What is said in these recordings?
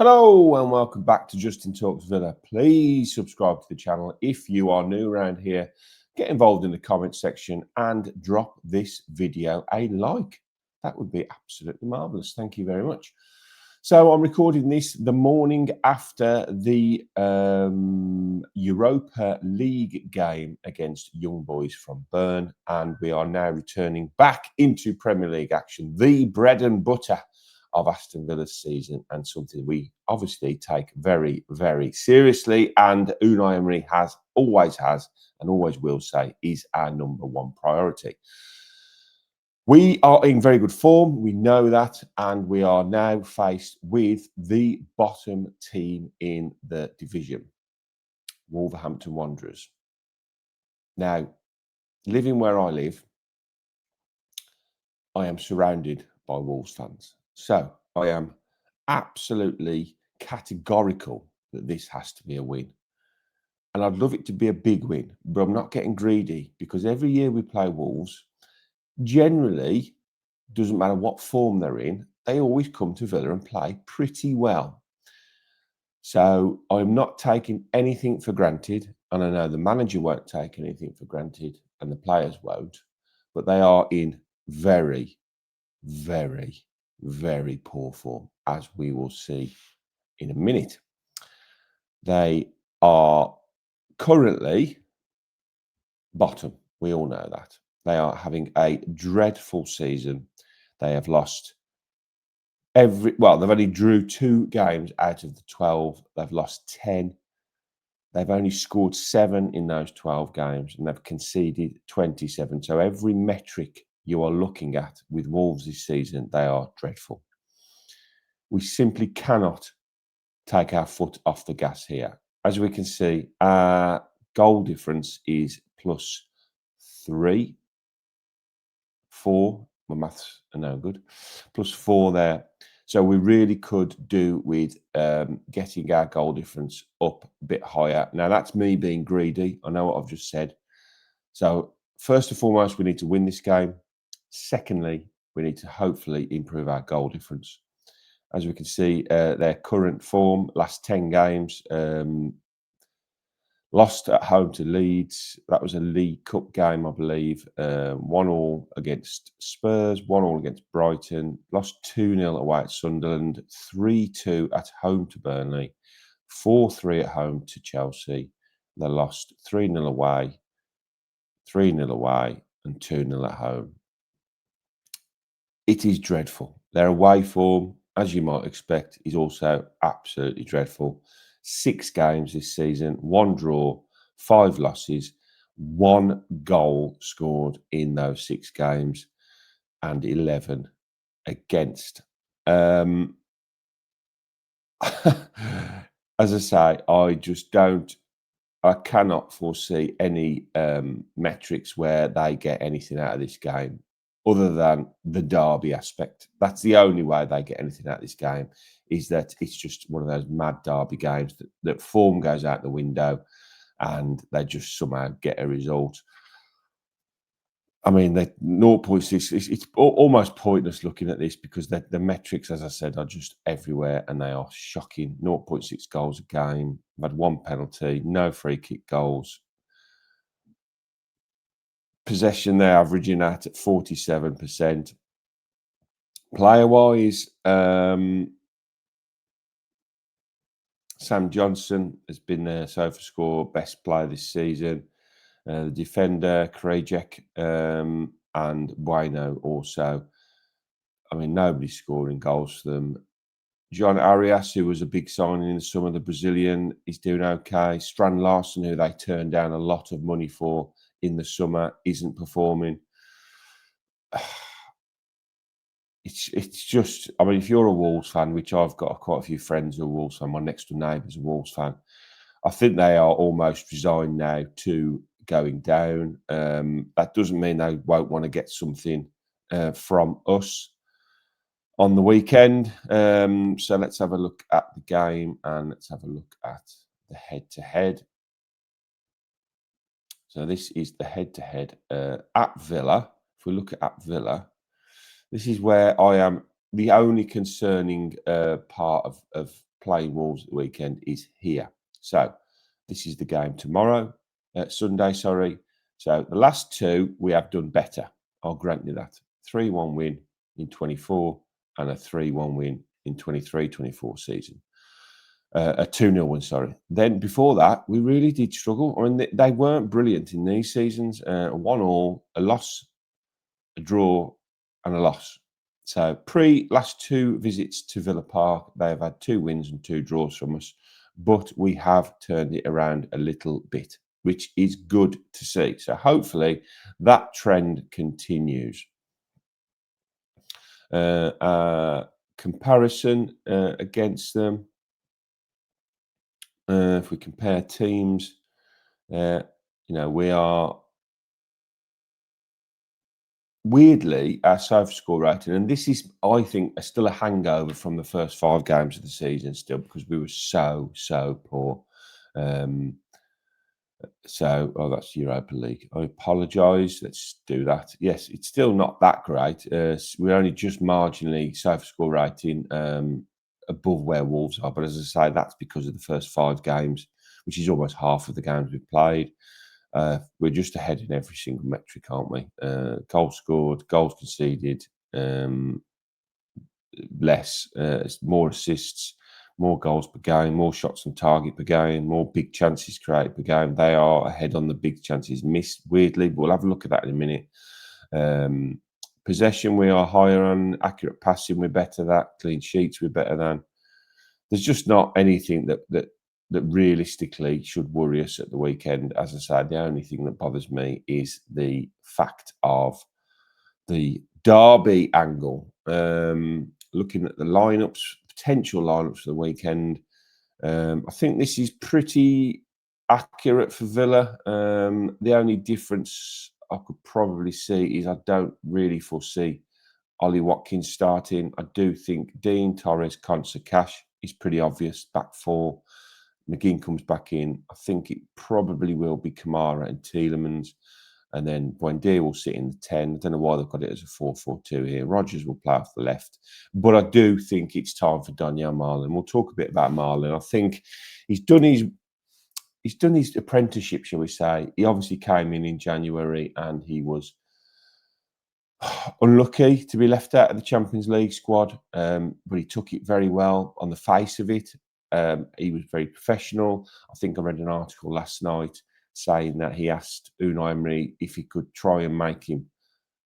Hello and welcome back to Justin Talks Villa. Please subscribe to the channel if you are new around here. Get involved in the comment section and drop this video a like. That would be absolutely marvellous. Thank you very much. So I'm recording this the morning after the Europa League game against Young Boys from Bern, and we are now returning back into Premier League action, the bread and butter of Aston Villa's season, and something we obviously take very, very seriously, and Unai Emery always has and always will say is our number one priority. We are in very good form, we know that, and we are now faced with the bottom team in the division, Wolverhampton Wanderers. Now, living where I live, I am surrounded by Wolves fans. So I am absolutely categorical that this has to be a win. And I'd love it to be a big win, but I'm not getting greedy because every year we play Wolves, generally, doesn't matter what form they're in, they always come to Villa and play pretty well. So I'm not taking anything for granted, and I know the manager won't take anything for granted and the players won't, but they are in very, very, very poor form, as we will see in a minute. They are currently bottom. We all know that. They are having a dreadful season. They have lost they've only drew 2 games out of the 12. They've lost 10. They've only scored 7 in those 12 games, and they've conceded 27. So every metric you are looking at with Wolves this season, they are dreadful. We simply cannot take our foot off the gas here. As we can see, our goal difference is +3, 4. My maths are no good. +4 there. So we really could do with getting our goal difference up a bit higher. Now, that's me being greedy. I know what I've just said. So first and foremost, we need to win this game. Secondly, we need to hopefully improve our goal difference. As we can see, their current form, last 10 games, lost at home to Leeds. That was a League Cup game, I believe. 1-1 against Spurs, 1-1 against Brighton. Lost 2-0 away at Sunderland, 3-2 at home to Burnley, 4-3 at home to Chelsea. They lost 3-0 away, 3-0 away, and 2-0 at home. It is dreadful. Their away form, as you might expect, is also absolutely dreadful. 6 games this season, 1 draw, 5 losses, 1 goal scored in those 6 games, and 11 against. As I say, I cannot foresee any metrics where they get anything out of this game other than the derby aspect. That's the only way they get anything out of this game, is that it's just one of those mad derby games that form goes out the window and they just somehow get a result. I mean, the 0.6, it's almost pointless looking at this because the metrics, as I said, are just everywhere and they are shocking. 0.6 goals a game. They've had 1 penalty, no free kick goals. Possession, they're averaging at 47%. Player-wise, Sam Johnson has been their SofaScore best player this season. The defender, Krajek, and Bueno also. I mean, nobody's scoring goals for them. John Arias, who was a big signing in the summer, the Brazilian, is doing okay. Strand Larsen, who they turned down a lot of money for in the summer, isn't performing. It's just, I mean, if you're a Wolves fan, which I've got quite a few friends who are Wolves fan, my next door neighbour's a Wolves fan, I think they are almost resigned now to going down. That doesn't mean they won't want to get something from us on the weekend. So let's have a look at the game and let's have a look at the head-to-head. So this is the head-to-head at Villa. If we look at Villa, this is where I am. The only concerning part of playing Wolves at the weekend is here. So this is the game tomorrow, Sunday, sorry. So the last two, we have done better. I'll grant you that. 3-1 win in 24 and a 3-1 win in 23-24 season. A 2-0 win, sorry. Then before that, we really did struggle. I mean, they weren't brilliant in these seasons. 1-1, a loss, a draw, and a loss. So last two visits to Villa Park, they have had 2 wins and 2 draws from us. But we have turned it around a little bit, which is good to see. So hopefully that trend continues. Comparison against them. If we compare teams, we are weirdly our sofa score rating, and this is, I think, still a hangover from the first 5 games of the season, still because we were so poor. That's Europa League. I apologise. Let's do that. Yes, it's still not that great. We're only just marginally sofa score rating above where Wolves are. But as I say, that's because of the first 5 games, which is almost half of the games we've played. We're just ahead in every single metric, aren't we? Goals scored, goals conceded, less, more assists, more goals per game, more shots on target per game, more big chances created per game. They are ahead on the big chances missed, weirdly, but we'll have a look at that in a minute. Possession, we are higher on. Accurate passing, we're better than. Clean sheets, we're better than. There's just not anything that realistically should worry us at the weekend. As I said, the only thing that bothers me is the fact of the Derby angle. Looking at the lineups, potential lineups for the weekend, I think this is pretty accurate for Villa. The only difference I could probably see is I don't really foresee Ollie Watkins starting. I do think Dean, Torres, Konsa, Cash is pretty obvious. Back 4. McGinn comes back in. I think it probably will be Kamara and Tielemans. And then Buendia will sit in the 10. I don't know why they've got it as a 4-4-2 here. Rogers will play off the left. But I do think it's time for Daniel Marlin. We'll talk a bit about Marlin. I think he's done his apprenticeship, shall we say. He obviously came in January and he was unlucky to be left out of the Champions League squad, but he took it very well on the face of it. He was very professional. I think I read an article last night saying that he asked Unai Emery if he could try and make him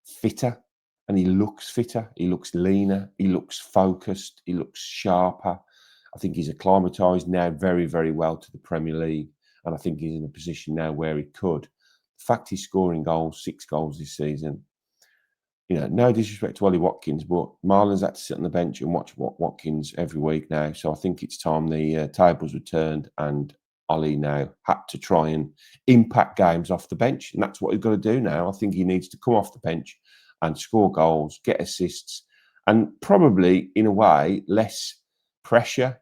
fitter, and he looks fitter, he looks leaner, he looks focused, he looks sharper. I think he's acclimatised now very, very well to the Premier League, and I think he's in a position now where he could. The fact he's scoring goals, 6 goals this season, no disrespect to Ollie Watkins, but Marlin's had to sit on the bench and watch Watkins every week now. So I think it's time the tables were turned and Ollie now had to try and impact games off the bench. And that's what he's got to do now. I think he needs to come off the bench and score goals, get assists, and probably, in a way, less pressure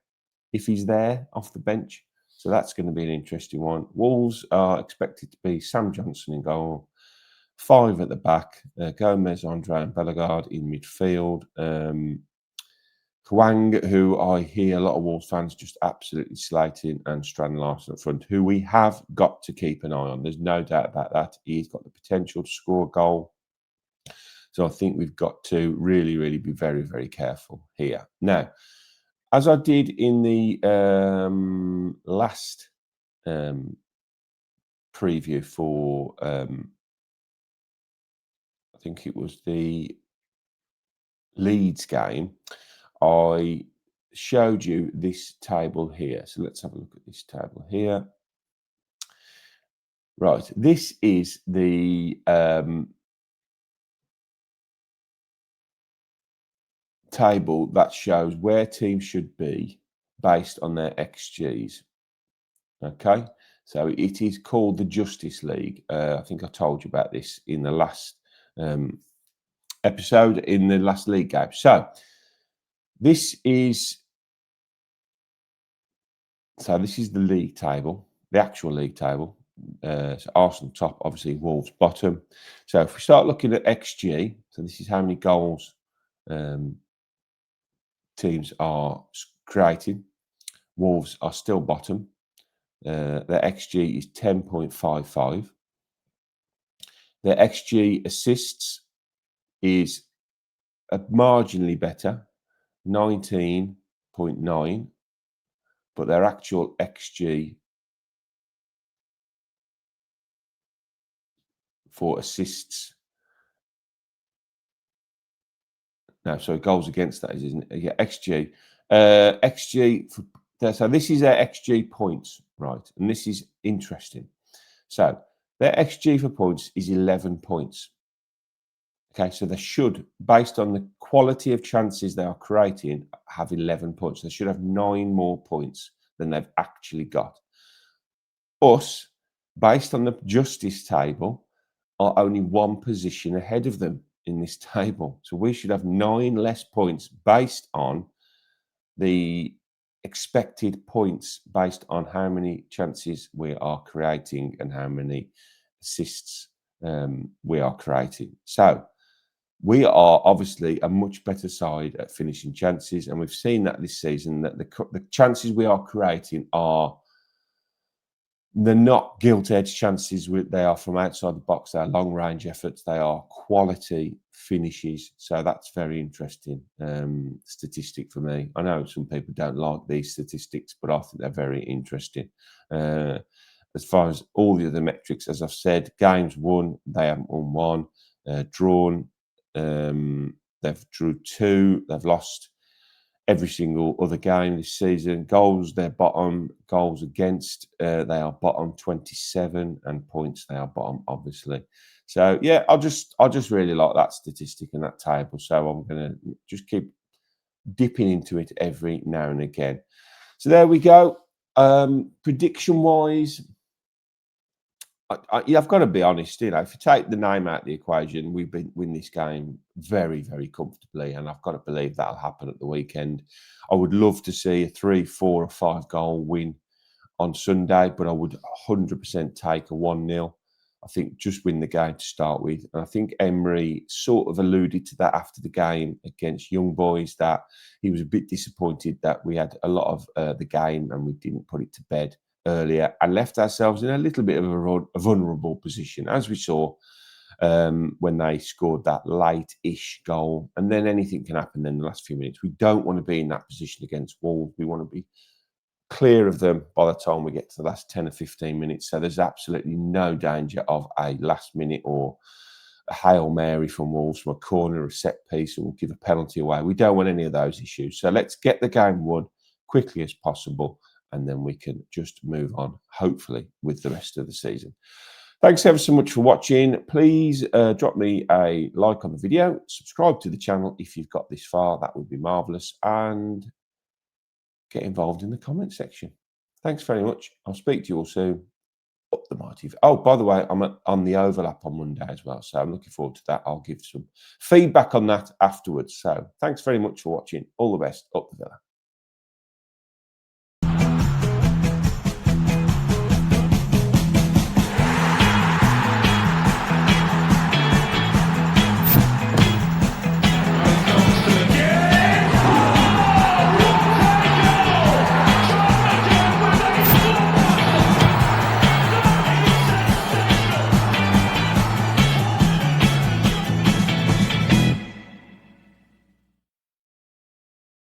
if he's there off the bench. So that's going to be an interesting one. Wolves are expected to be Sam Johnson in goal, 5 at the back, Gomez, Andre and Bellegarde in midfield. Hwang, who I hear a lot of Wolves fans just absolutely slating, and Strand Larsen up front, who we have got to keep an eye on. There's no doubt about that. He's got the potential to score a goal. So I think we've got to really, really be very, very careful here. Now, as I did in the last preview for... I think it was the Leeds game, I showed you this table here. So let's have a look at this table here. Right, this is the table that shows where teams should be based on their XGs. Okay, so it is called the Justice League. I think I told you about this in the last episode, in the last league game. So this is the league table, the actual league table. So Arsenal top, obviously Wolves bottom. So if we start looking at XG, so this is how many goals teams are creating. Wolves are still bottom. Their XG is 10.55. Their XG assists is marginally better, 19.9, but their actual XG for assists, no, sorry, goals against that is, isn't it? Yeah, XG. XG, so this is their XG points, right? And this is interesting. So their XG for points is 11 points. Okay, so they should, based on the quality of chances they are creating, have 11 points. They should have 9 more points than they've actually got. Us, based on the justice table, are only 1 position ahead of them in this table. So we should have 9 less points based on the expected points, based on how many chances we are creating and how many assists we are creating. So we are obviously a much better side at finishing chances, and we've seen that this season, that the chances we are creating are, they're not gilt-edged chances. They are from outside the box. They are long-range efforts. They are quality finishes. So that's very interesting statistic for me. I know some people don't like these statistics, but I think they're very interesting. As far as all the other metrics, as I've said, games won, they haven't won one. Drawn, they've drew 2. They've lost every single other game this season. Goals, they're bottom. Goals against, they are bottom 27, and points, they are bottom, obviously. So yeah, I just really like that statistic and that table. So I'm gonna just keep dipping into it every now and again. So there we go. Prediction wise, I've got to be honest, you know, if you take the name out of the equation, we win this game very, very comfortably, and I've got to believe that'll happen at the weekend. I would love to see a 3, 4 or 5 goal win on Sunday, but I would 100% take a 1-0. I think just win the game to start with. And I think Emery sort of alluded to that after the game against Young Boys, that he was a bit disappointed that we had a lot of the game and we didn't put it to bed earlier and left ourselves in a little bit of a vulnerable position, as we saw when they scored that late-ish goal. And then anything can happen in the last few minutes. We don't want to be in that position against Wolves. We want to be clear of them by the time we get to the last 10 or 15 minutes. So there's absolutely no danger of a last minute or a Hail Mary from Wolves from a corner, a set piece, and we'll give a penalty away. We don't want any of those issues. So let's get the game won quickly as possible, and then we can just move on, hopefully, with the rest of the season. Thanks ever so much for watching. Please drop me a like on the video, subscribe to the channel if you've got this far, that would be marvellous, and get involved in the comment section. Thanks very much. I'll speak to you all soon. Up the mighty. Oh, by the way, I'm on the overlap on Monday as well, so I'm looking forward to that. I'll give some feedback on that afterwards. So thanks very much for watching. All the best. Up the villa.